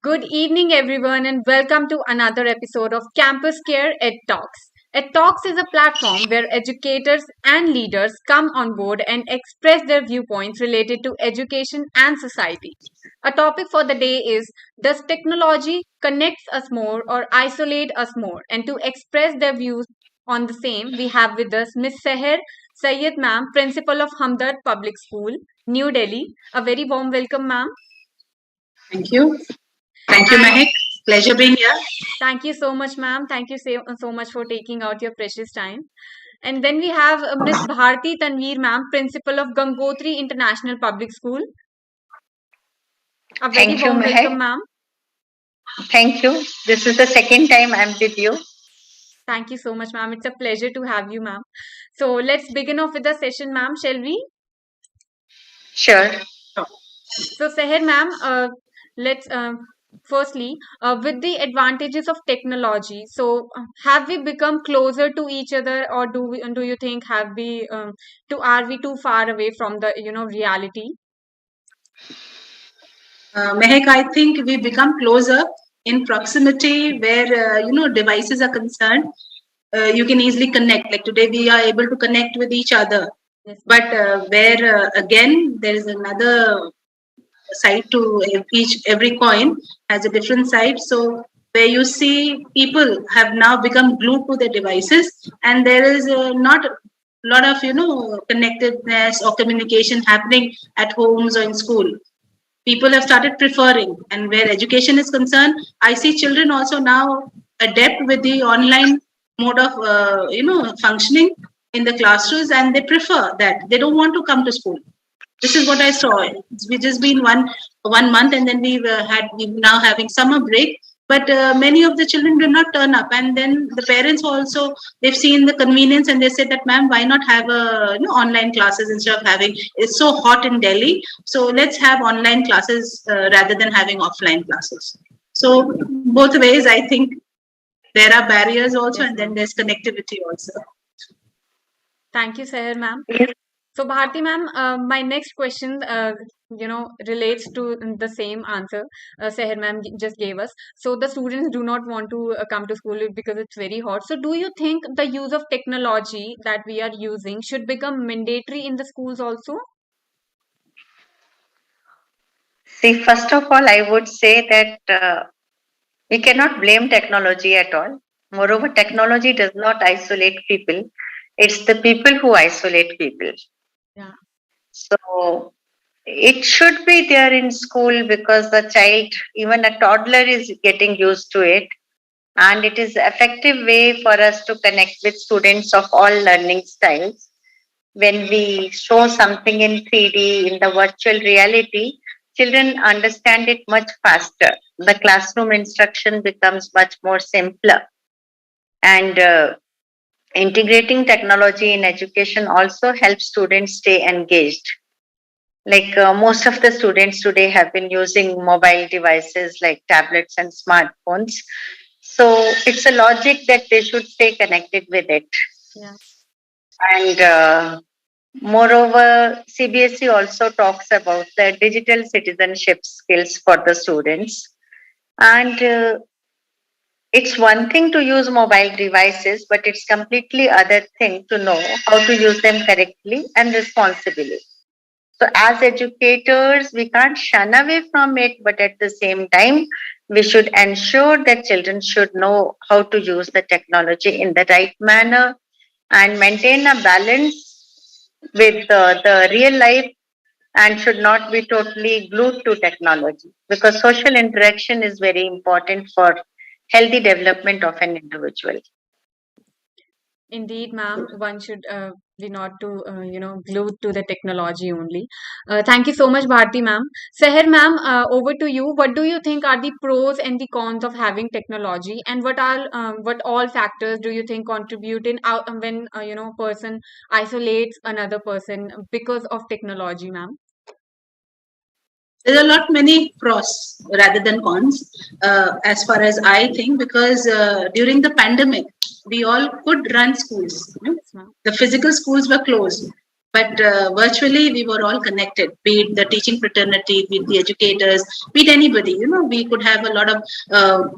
Good evening, everyone, and welcome to another episode of CampusCare EdTalks. EdTalks is a platform where educators and leaders come on board and express their viewpoints related to education and society. A topic for the day is: does technology connect us more or isolate us more? And to express their views on the same, we have with us Miss Seher Sayyed Ma'am, Principal of Hamdard Public School, New Delhi. A very warm welcome, ma'am. Thank you. Thank you, Mahek. Pleasure being here. Thank you so much, ma'am. Thank you so much for taking out your precious time. And then we have Miss Bharti Tanveer, ma'am, Principal of Gangotri International Public School. A very warm welcome, ma'am. Thank you. This is the second time I'm with you. Thank you so much, ma'am. It's a pleasure to have you, ma'am. So let's begin off with the session, ma'am, shall we? Sure. So, Seher, ma'am, let's firstly, with the advantages of technology, so have we become closer to each other, or do you think are we too far away from the reality? Mehak, I think we become closer in proximity where devices are concerned. You can easily connect. Like today, we are able to connect with each other. Yes. But where again there is another side to every coin has a different side. So where you see people have now become glued to their devices, and there is not a lot of connectedness or communication happening at homes or in school. People have started preferring, and where education is concerned, I see children also now adapt with the online mode of functioning in the classrooms, and they prefer that. They don't want to come to school. This is what I saw. It's just been one month, and then we're now having summer break. But many of the children do not turn up, and then the parents also, they've seen the convenience, and they said that, ma'am, why not have online classes instead of having, it's so hot in Delhi, so let's have online classes rather than having offline classes. So both ways, I think there are barriers also, and then there's connectivity also. Thank you, Seher, ma'am. So, Bharti ma'am, my next question, relates to the same answer Seher ma'am just gave us. So, the students do not want to come to school because it's very hot. So, do you think the use of technology that we are using should become mandatory in the schools also? See, first of all, I would say that we cannot blame technology at all. Moreover, technology does not isolate people. It's the people who isolate people. Yeah. So it should be there in school because the child, even a toddler, is getting used to it. And it is an effective way for us to connect with students of all learning styles. When we show something in 3D, in the virtual reality, children understand it much faster. The classroom instruction becomes much more simpler. And integrating technology in education also helps students stay engaged. Like most of the students today have been using mobile devices like tablets and smartphones. So it's a logic that they should stay connected with it. Yeah. And moreover, CBSE also talks about the digital citizenship skills for the students. And it's one thing to use mobile devices, but it's completely other thing to know how to use them correctly and responsibly. So as educators, we can't shun away from it, but at the same time, we should ensure that children should know how to use the technology in the right manner and maintain a balance with the real life, and should not be totally glued to technology, because social interaction is very important for healthy development of an individual. Indeed, ma'am, one should be not to, glued to the technology only. Thank you so much, Bharti ma'am. Seher ma'am, over to you. What do you think are the pros and the cons of having technology, and what all factors do you think contribute in when person isolates another person because of technology, ma'am? There's a lot many pros rather than cons, as far as I think, because during the pandemic, we all could run schools. The physical schools were closed, but virtually we were all connected, be it the teaching fraternity, be it the educators, be it anybody. We could have a lot of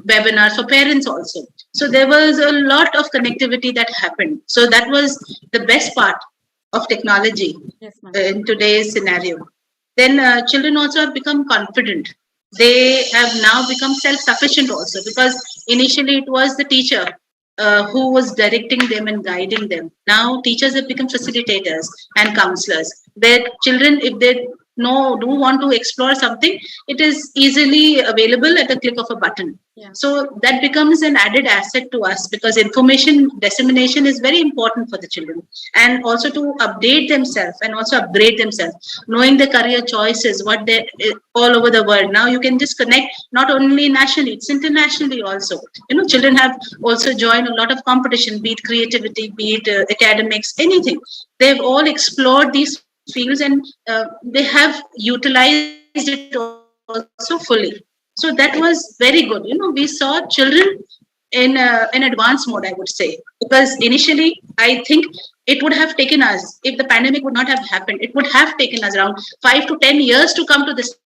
webinars for parents also. So there was a lot of connectivity that happened. So that was the best part of technology in today's scenario. Then children also have become confident. They have now become self-sufficient also, because initially it was the teacher who was directing them and guiding them. Now teachers have become facilitators and counselors. Their children, if they do want to explore something, it is easily available at the click of a button. So that becomes an added asset to us, because information dissemination is very important for the children, and also to update themselves and also upgrade themselves, knowing the career choices, what they all over the world. Now you can just connect not only nationally, it's internationally also. Children have also joined a lot of competition, be it creativity, be it academics, anything. They've all explored these fields, and they have utilized it also fully. So that was very good. We saw children in advanced mode, I would say, because initially I think it would have taken us, if the pandemic would not have happened, it would have taken us around 5 to 10 years to come to this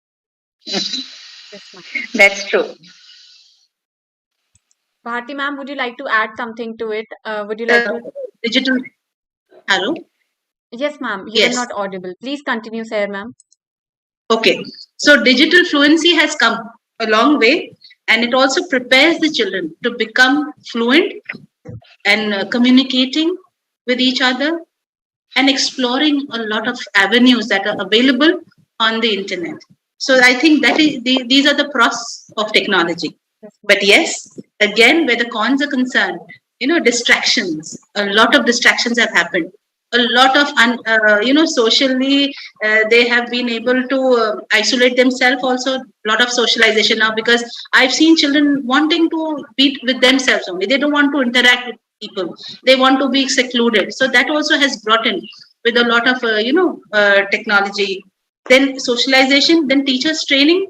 stage. That's true. Bharti ma'am, would you like to add something to it? Would you like to? Digital. Hello? Yes, ma'am. You are not audible. Please continue, sir, ma'am. Okay. So digital fluency has come a long way, and it also prepares the children to become fluent and communicating with each other and exploring a lot of avenues that are available on the internet. So I think that these are the pros of technology. But yes, again, where the cons are concerned, distractions, a lot of distractions have happened. A lot of, socially, they have been able to isolate themselves also, a lot of socialization now, because I've seen children wanting to be with themselves only. They don't want to interact with people. They want to be secluded. So that also has brought in with a lot of, technology. Then socialization, then teachers training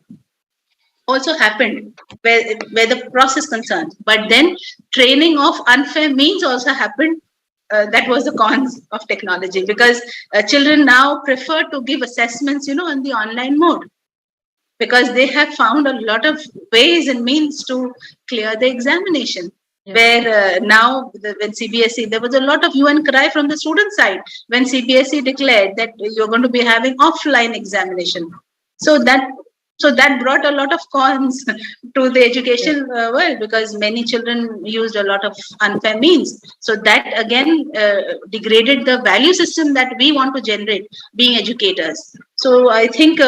also happened where the process concerned. But then training of unfair means also happened. That was the cons of technology, because children now prefer to give assessments, on the online mode, because they have found a lot of ways and means to clear the examination. Where now, when CBSE, there was a lot of hue and cry from the student side when CBSE declared that you're going to be having offline examination. So that brought a lot of cons to the education world, because many children used a lot of unfair means. So that again degraded the value system that we want to generate being educators. So I think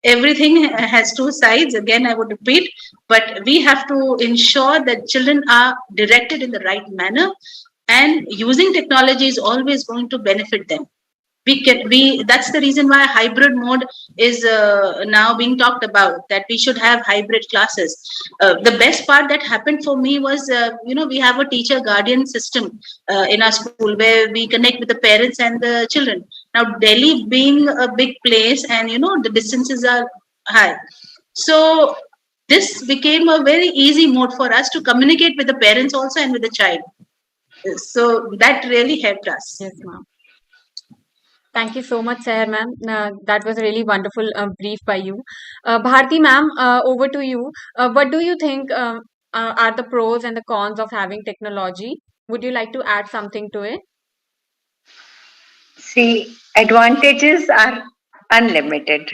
everything has two sides. Again, I would repeat, but we have to ensure that children are directed in the right manner, and using technology is always going to benefit them. That's the reason why hybrid mode is now being talked about, that we should have hybrid classes. The best part that happened for me was, we have a teacher guardian system in our school, where we connect with the parents and the children. Now Delhi being a big place, and the distances are high, so this became a very easy mode for us to communicate with the parents also and with the child. So that really helped us. Yes, ma'am. Thank you so much, Seher ma'am. That was a really wonderful brief by you. Bharti ma'am, over to you. What do you think are the pros and the cons of having technology? Would you like to add something to it? See, advantages are unlimited,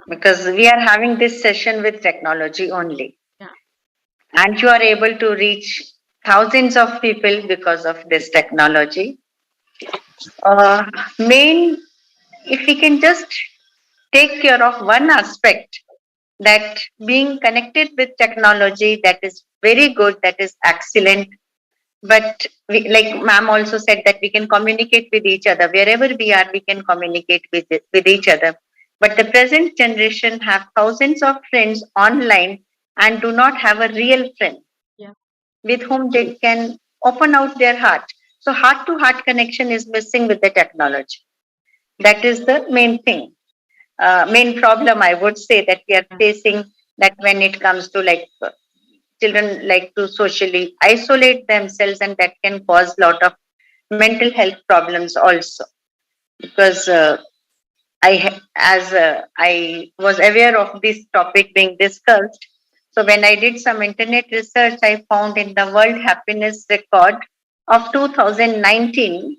because we are having this session with technology only. And you are able to reach thousands of people because of this technology. If we can just take care of one aspect, that being connected with technology, that is very good, that is excellent. But like ma'am also said, that we can communicate with each other wherever we are. We can communicate with each other. But the present generation have thousands of friends online and do not have a real friend with whom they can open out their heart. So heart to heart connection is missing with the technology. That is the main thing. main problem I would say that we are facing, that when it comes to like children like to socially isolate themselves, and that can cause lot of mental health problems also. Because as I was aware of this topic being discussed, so when I did some internet research, I found in the World Happiness Record of 2019,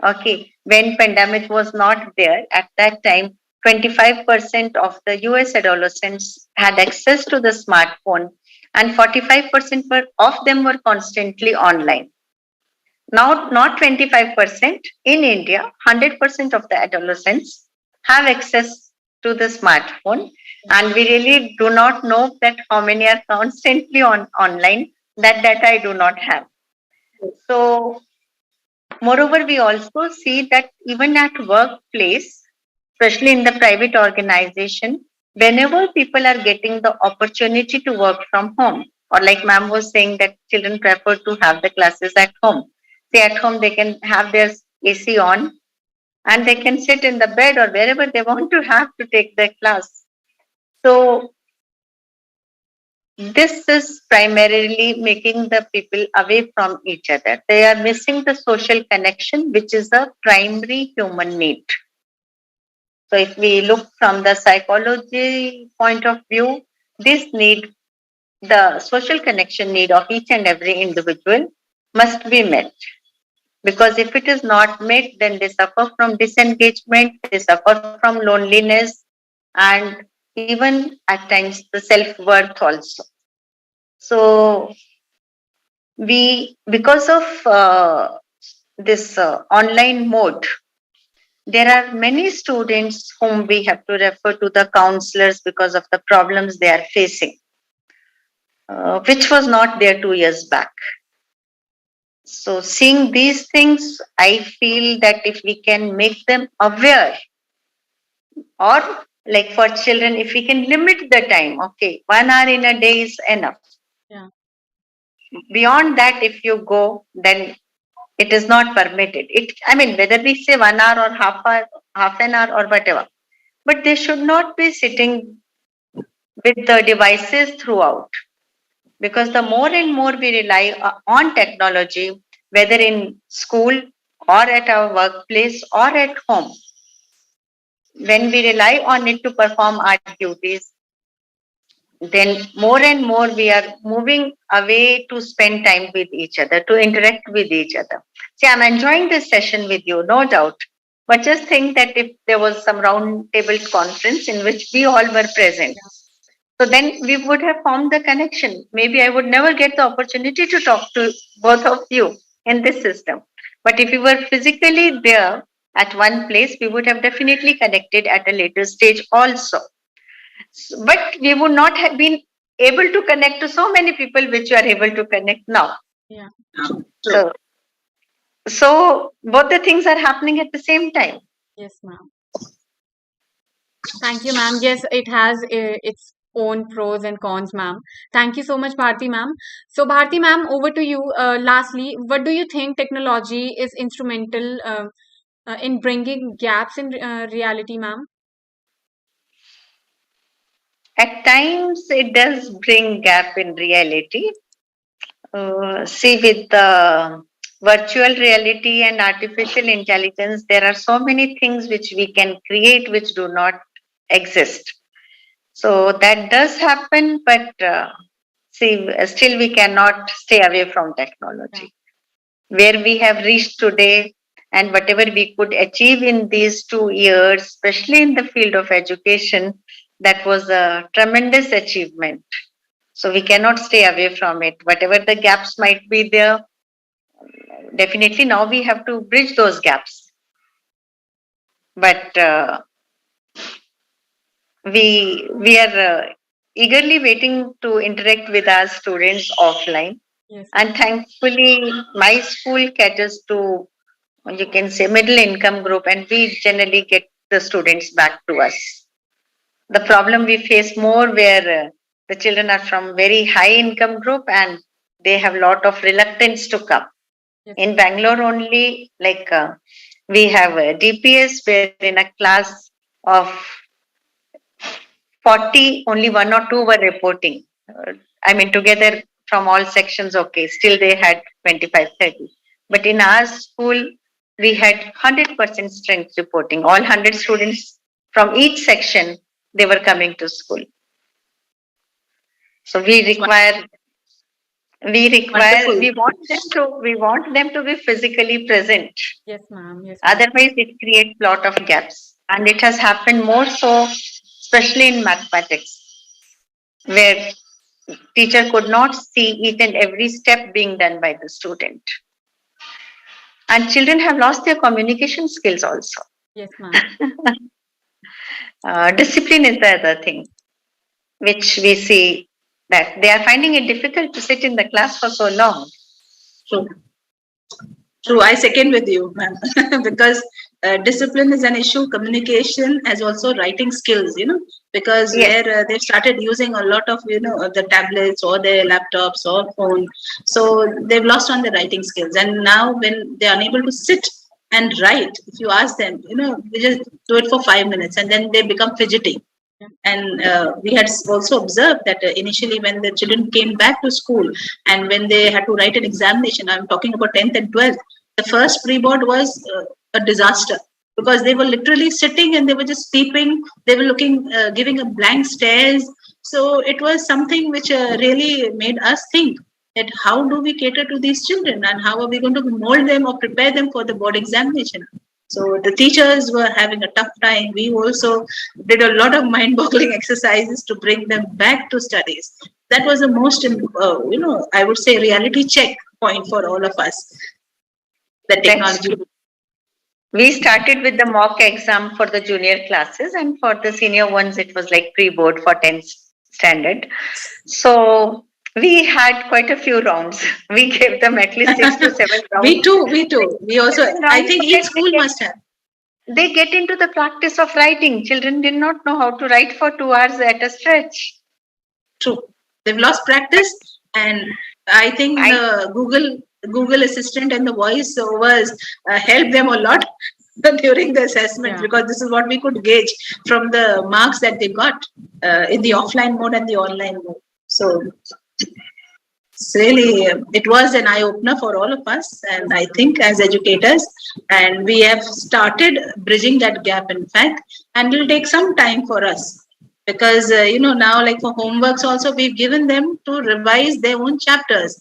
okay, when pandemic was not there, at that time, 25% of the US adolescents had access to the smartphone, and 45% of them were constantly online. Now, not 25%. In India, 100% of the adolescents have access to the smartphone, and we really do not know that how many are constantly on online. That data I do not have. So, moreover, we also see that even at workplace, especially in the private organization, whenever people are getting the opportunity to work from home, or like ma'am was saying that children prefer to have the classes at home. See, at home they can have their AC on, and they can sit in the bed or wherever they want to have to take their class. So this is primarily making the people away from each other. They are missing the social connection, which is a primary human need. So if we look from the psychology point of view, this need, the social connection need of each and every individual must be met. Because if it is not met, then they suffer from disengagement, they suffer from loneliness, and even at times the self-worth also. So because of this online mode, there are many students whom we have to refer to the counselors because of the problems they are facing, which was not there 2 years back. So seeing these things, I feel that if we can make them aware, or like for children, if we can limit the time, okay, 1 hour in a day is enough. Yeah. Beyond that, if you go, then it is not permitted. I mean, whether we say 1 hour or half an hour or whatever, but they should not be sitting with the devices throughout. Because the more and more we rely on technology, whether in school or at our workplace or at home, when we rely on it to perform our duties, then more and more we are moving away to spend time with each other, to interact with each other. See, I'm enjoying this session with you, no doubt. But just think that if there was some round table conference in which we all were present, so then we would have formed the connection. Maybe I would never get the opportunity to talk to both of you in this system. But if we were physically there at one place, we would have definitely connected at a later stage also. But we would not have been able to connect to so many people which you are able to connect now. Yeah. So both the things are happening at the same time. Yes, ma'am. Thank you, ma'am. Yes, it has its own pros and cons, ma'am. Thank you so much, Bharti, ma'am. So, Bharti, ma'am, over to you. Lastly, what do you think technology is instrumental in bringing gaps in reality, ma'am? At times, it does bring gap in reality. See, with the virtual reality and artificial intelligence, there are so many things which we can create which do not exist. So that does happen, but see, still we cannot stay away from technology. Where we have reached today, and whatever we could achieve in these 2 years, especially in the field of education, that was a tremendous achievement. So we cannot stay away from it. Whatever the gaps might be there, definitely now we have to bridge those gaps. But we are eagerly waiting to interact with our students offline. Yes. And thankfully, my school caters to, you can say, middle income group, and we generally get the students back to us. The problem we face more where the children are from very high income group and they have lot of reluctance to come. Yes. In Bangalore only, like we have a DPS where in a class of 40, only one or two were reporting. I mean, together from all sections, okay, still they had 25, 30. But in our school, we had 100% strength reporting. All 100 students from each section, they were coming to school. So Wonderful. we want them to be physically present. Yes, ma'am. Yes, ma'am. Otherwise, it creates lot of gaps. And it has happened more so, especially in mathematics, where teacher could not see each and every step being done by the student. And children have lost their communication skills also. Yes, ma'am. Discipline is the other thing, which we see that they are finding it difficult to sit in the class for so long. True. True, I second with you, ma'am, because discipline is an issue. Communication as also writing skills, because Yes. where they've started using a lot of, the tablets or their laptops or phone. So they've lost on the writing skills. And now when they're unable to sit and write, if you ask them, they just do it for 5 minutes and then they become fidgety. And we had also observed that initially when the children came back to school and when they had to write an examination, I'm talking about 10th and 12th, the first pre-board was a disaster because they were literally sitting and they were just peeping. They were looking, giving a blank stares. So it was something which really made us think that how do we cater to these children and how are we going to mold them or prepare them for the board examination. So the teachers were having a tough time. We also did a lot of mind-boggling exercises to bring them back to studies. That was the most, I would say, reality check point for all of us. The technology. We started with the mock exam for the junior classes, and for the senior ones, it was like pre-board for 10th standard. So we had quite a few rounds. We gave them at least 6 to 7 rounds. We too. We also, I think each school must have. They get into the practice of writing. Children did not know how to write for 2 hours at a stretch. True. They've lost practice, and I think Google Assistant and the voice overs helped them a lot during the assessment because this is what we could gauge from the marks that they got in the offline mode and the online mode. So it's really, it was an eye-opener for all of us, and I think as educators, and we have started bridging that gap, in fact, and it will take some time for us. Because, now like for homeworks also, we've given them to revise their own chapters.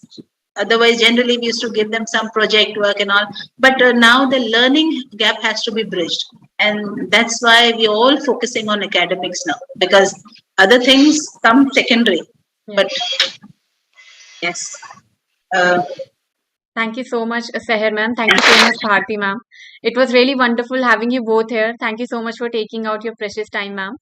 Otherwise, generally, we used to give them some project work and all. But now the learning gap has to be bridged. And that's why we're all focusing on academics now. Because other things come secondary. But, yes. Thank you so much, Seher ma'am. Thank you so much, Bharti ma'am. It was really wonderful having you both here. Thank you so much for taking out your precious time, ma'am.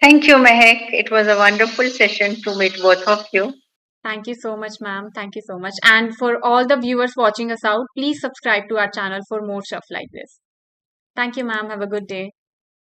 Thank you, Mehek. It was a wonderful session to meet both of you. Thank you so much, ma'am. Thank you so much. And for all the viewers watching us out, please subscribe to our channel for more stuff like this. Thank you, ma'am. Have a good day.